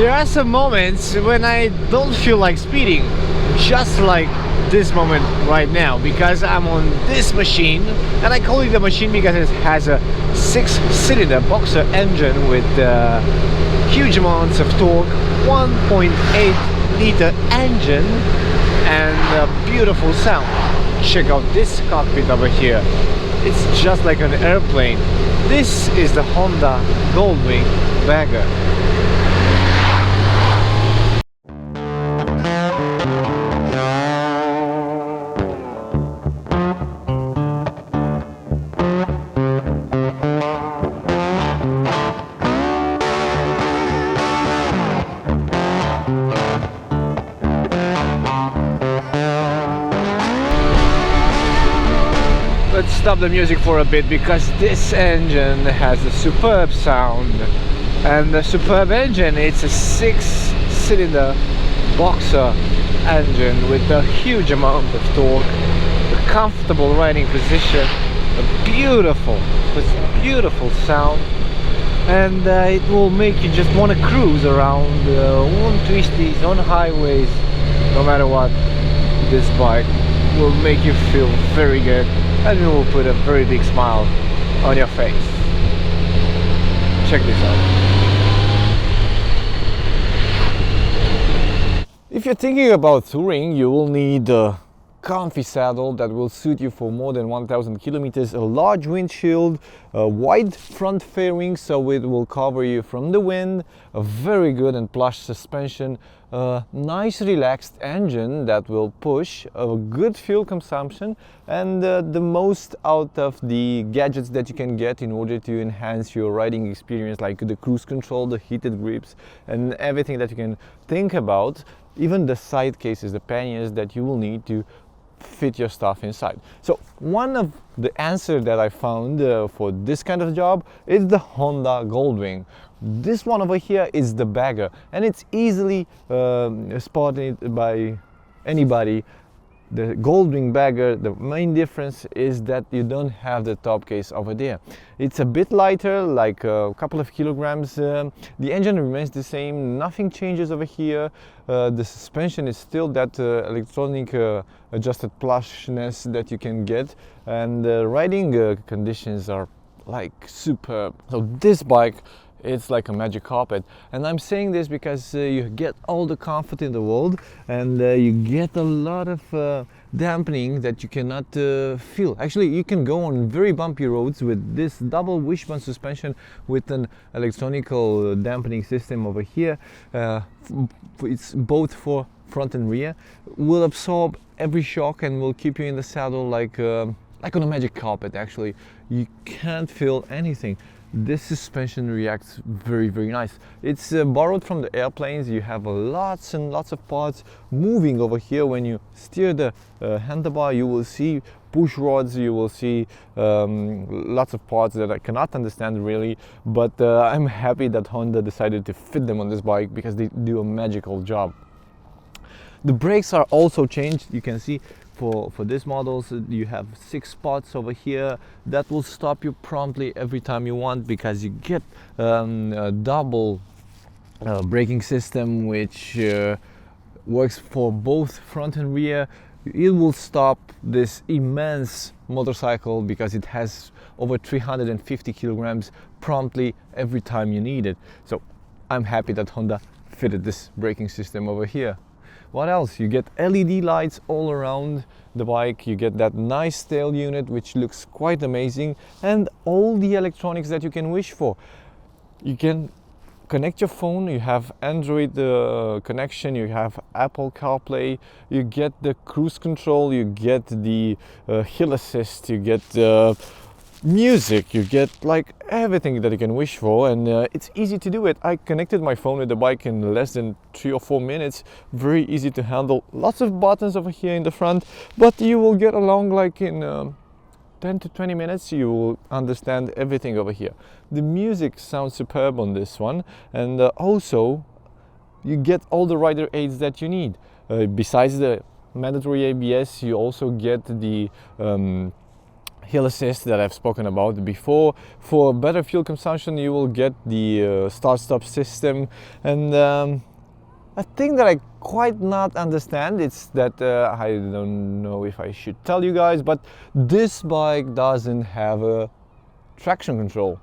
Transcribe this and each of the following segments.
There are some moments when I don't feel like speeding, just like this moment right now, because I'm on this machine, and I call it a machine because it has a 6-cylinder boxer engine with huge amounts of torque, 1.8-liter engine, and a beautiful sound. Check out this cockpit over here. It's just like an airplane. This is the Honda Goldwing Bagger. Let's stop the music for a bit because this engine has a superb sound, and the superb engine, it's a 6-cylinder boxer engine with a huge amount of torque, a comfortable riding position, a beautiful sound, and it will make you just want to cruise around on twisties, on highways, no matter what. This bike will make you feel very good, and it will put a very big smile on your face. Check this out. If you're thinking about touring, you will need a comfy saddle that will suit you for more than 1000 kilometers, a large windshield, a wide front fairing so it will cover you from the wind, a very good and plush suspension, a nice relaxed engine that will push, a good fuel consumption, and the most out of the gadgets that you can get in order to enhance your riding experience, like the cruise control, the heated grips, and everything that you can think about, even the side cases, the panniers that you will need to fit your stuff inside. So one of the answers that I found for this kind of job is the Honda Goldwing. This one over here is the Bagger, and it's easily spotted by anybody. The Goldwing Bagger, the main difference is that you don't have the top case over there. It's a bit lighter, like a couple of kilograms. The engine remains the same, nothing changes over here. The suspension is still that electronic adjusted plushness that you can get, and the riding conditions are like superb. So this bike, it's like a magic carpet, and I'm saying this because you get all the comfort in the world, and you get a lot of dampening that you cannot feel. Actually, you can go on very bumpy roads with this double wishbone suspension with an electronical dampening system over here. It's both for front and rear, will absorb every shock and will keep you in the saddle like on a magic carpet. Actually, you can't feel anything. This suspension reacts very nice. It's borrowed from the airplanes. You have lots and lots of parts moving over here. When you steer the handlebar, you will see push rods, you will see lots of parts that I cannot understand really, but I'm happy that Honda decided to fit them on this bike because they do a magical job. The brakes are also changed. You can see for these models you have 6 spots over here that will stop you promptly every time you want, because you get a double braking system which works for both front and rear. It will stop this immense motorcycle because it has over 350 kilograms promptly every time you need it. So I'm happy that Honda fitted this braking system over here. What else? You get LED lights all around the bike, you get that nice tail unit which looks quite amazing, and all the electronics that you can wish for. You can connect your phone, you have Android connection, you have Apple CarPlay, you get the cruise control, you get the hill assist, you get music, you get like everything that you can wish for, and it's easy to do it. I connected my phone with the bike in less than 3 or 4 minutes. Very easy to handle. Lots of buttons over here in the front, but you will get along like in 10 to 20 minutes. You will understand everything over here. The music sounds superb on this one, and also you get all the rider aids that you need. Besides the mandatory ABS, you also get the hill assist that I've spoken about before. For better fuel consumption, you will get the start-stop system, and a thing that I quite not understand, it's that I don't know if I should tell you guys, but this bike doesn't have a traction control.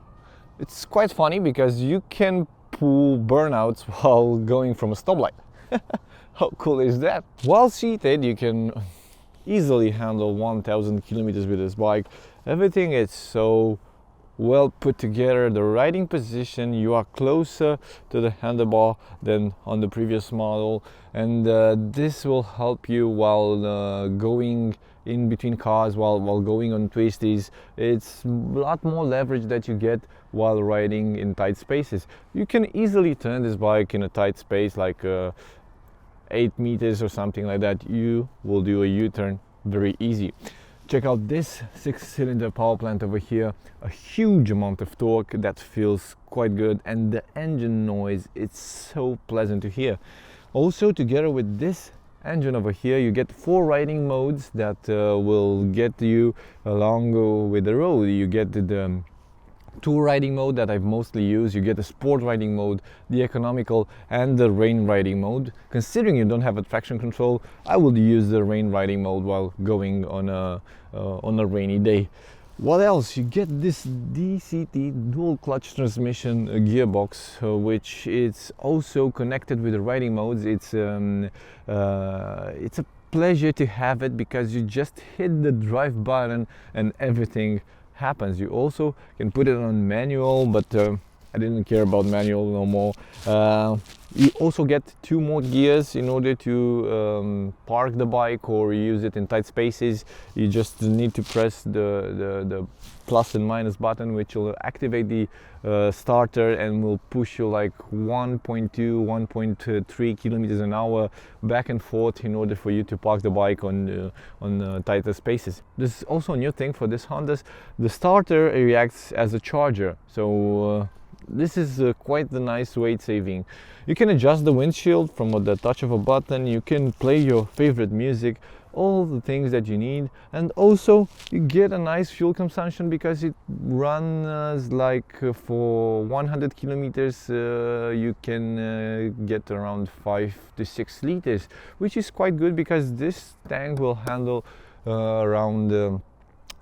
It's quite funny because you can pull burnouts while going from a stoplight. How cool is that? While seated, you can easily handle 1000 kilometers with this bike. Everything is so well put together. The riding position, you are closer to the handlebar than on the previous model, and this will help you while going in between cars, while going on twisties. It's a lot more leverage that you get while riding in tight spaces. You can easily turn this bike in a tight space like 8 meters or something like that. You will do a U-turn very easy. Check out this 6-cylinder power plant over here. A huge amount of torque that feels quite good, and the engine noise, it's so pleasant to hear. Also, together with this engine over here, you get 4 riding modes that will get you along with the road. You get the tour riding mode that I've mostly used, you get the sport riding mode, the economical, and the rain riding mode. Considering you don't have a traction control, I would use the rain riding mode while going on a rainy day. What else? You get this DCT dual clutch transmission gearbox, which is also connected with the riding modes. It's a pleasure to have it because you just hit the drive button and everything happens. You also can put it on manual, but I didn't care about manual no more. You also get 2 more gears in order to park the bike or use it in tight spaces. You just need to press the plus and minus button, which will activate the starter and will push you like 1.2, 1.3 kilometers an hour back and forth in order for you to park the bike on tighter spaces. This is also a new thing for this Hondas. The starter reacts as a charger, so this is quite a nice weight saving. You can adjust the windshield from the touch of a button. You can play your favorite music, all the things that you need, and also you get a nice fuel consumption because it runs like for 100 kilometers you can get around 5 to 6 liters, which is quite good because this tank will handle around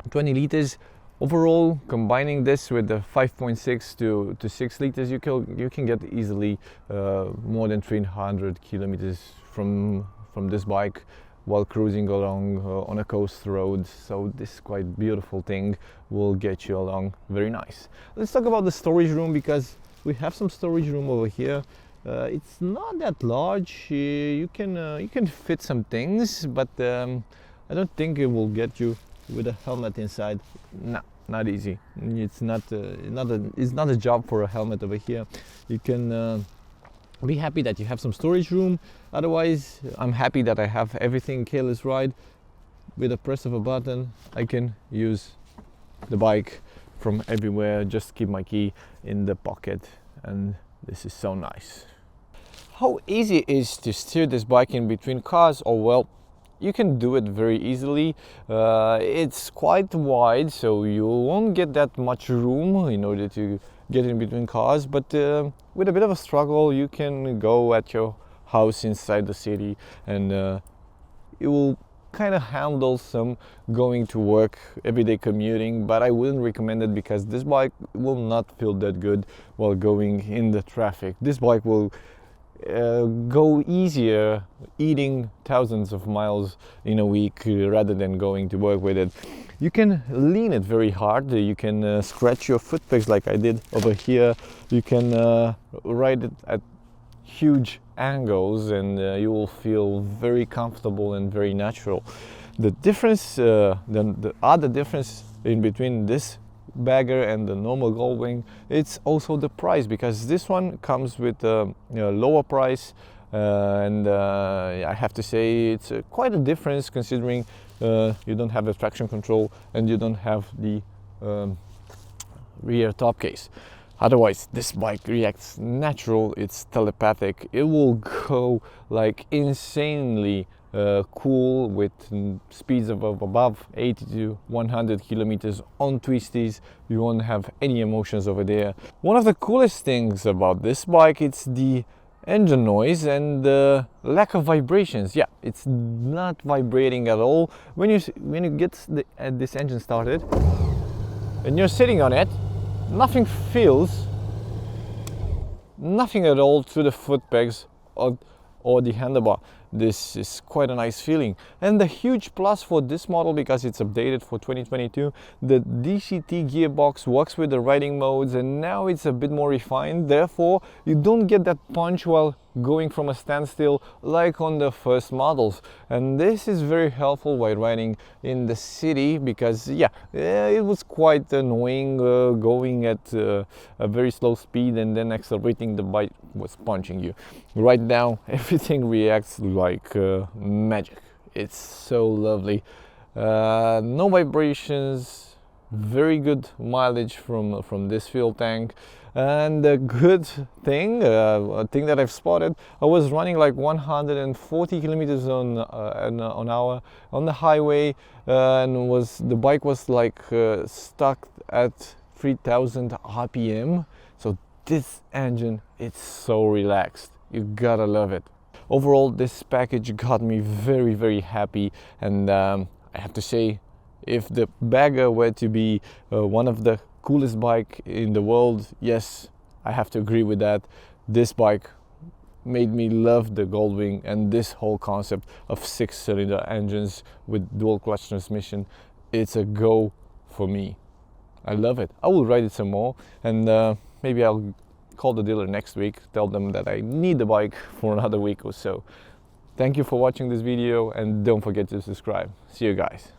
20 liters. Overall, combining this with the 5.6 to 6 liters, you can get easily more than 300 kilometers from this bike while cruising along on a coast road. So this quite beautiful thing will get you along very nice. Let's talk about the storage room, because we have some storage room over here. It's not that large. You can fit some things, but I don't think it will get you with a helmet inside. No, not easy. It's not a job for a helmet over here. You can be happy that you have some storage room. Otherwise, I'm happy that I have everything careless ride. With a press of a button, I can use the bike from everywhere. Just keep my key in the pocket, and this is so nice. How easy it is to steer this bike in between cars? Oh well, you can do it very easily. It's quite wide, so you won't get that much room in order to get in between cars, but with a bit of a struggle you can go at your house inside the city, and it will kind of handle some going to work, everyday commuting. But I wouldn't recommend it because this bike will not feel that good while going in the traffic. This bike will go easier eating thousands of miles in a week rather than going to work with it. You can lean it very hard. You can scratch your foot pegs like I did over here. You can ride it at huge angles, and you will feel very comfortable and very natural. The difference, the other difference in between this bagger and the normal Goldwing, it's also the price, because this one comes with a lower price, and I have to say it's quite a difference considering you don't have the traction control and you don't have the rear top case. Otherwise, this bike reacts natural, it's telepathic. It will go like insanely cool with speeds of above 80 to 100 kilometers on twisties. You won't have any emotions over there. One of the coolest things about this bike, it's the engine noise and the lack of vibrations. Yeah, it's not vibrating at all. When you get this engine started and you're sitting on it, nothing feels, nothing at all through the foot pegs or the handlebar. This is quite a nice feeling. And the huge plus for this model, because it's updated for 2022, the DCT gearbox works with the riding modes and now it's a bit more refined. Therefore, you don't get that punch while going from a standstill like on the first models. And this is very helpful while riding in the city, because it was quite annoying going at a very slow speed and then accelerating, the bike was punching you. Right now everything reacts like magic. It's so lovely. No vibrations, very good mileage from this fuel tank. And the good thing, a thing that I've spotted, I was running like 140 kilometers on hour on the highway, and the bike was like stuck at 3000 RPM. So this engine, it's so relaxed. You gotta love it. Overall, this package got me very, very happy, and I have to say, if the Bagger were to be one of the coolest bike in the world, yes, I have to agree with that. This bike made me love the Goldwing and this whole concept of 6-cylinder engines with dual clutch transmission. It's a go for me. I love it. I will ride it some more, and maybe I'll call the dealer next week, tell them that I need the bike for another week or so. Thank you for watching this video, and don't forget to subscribe. See you guys.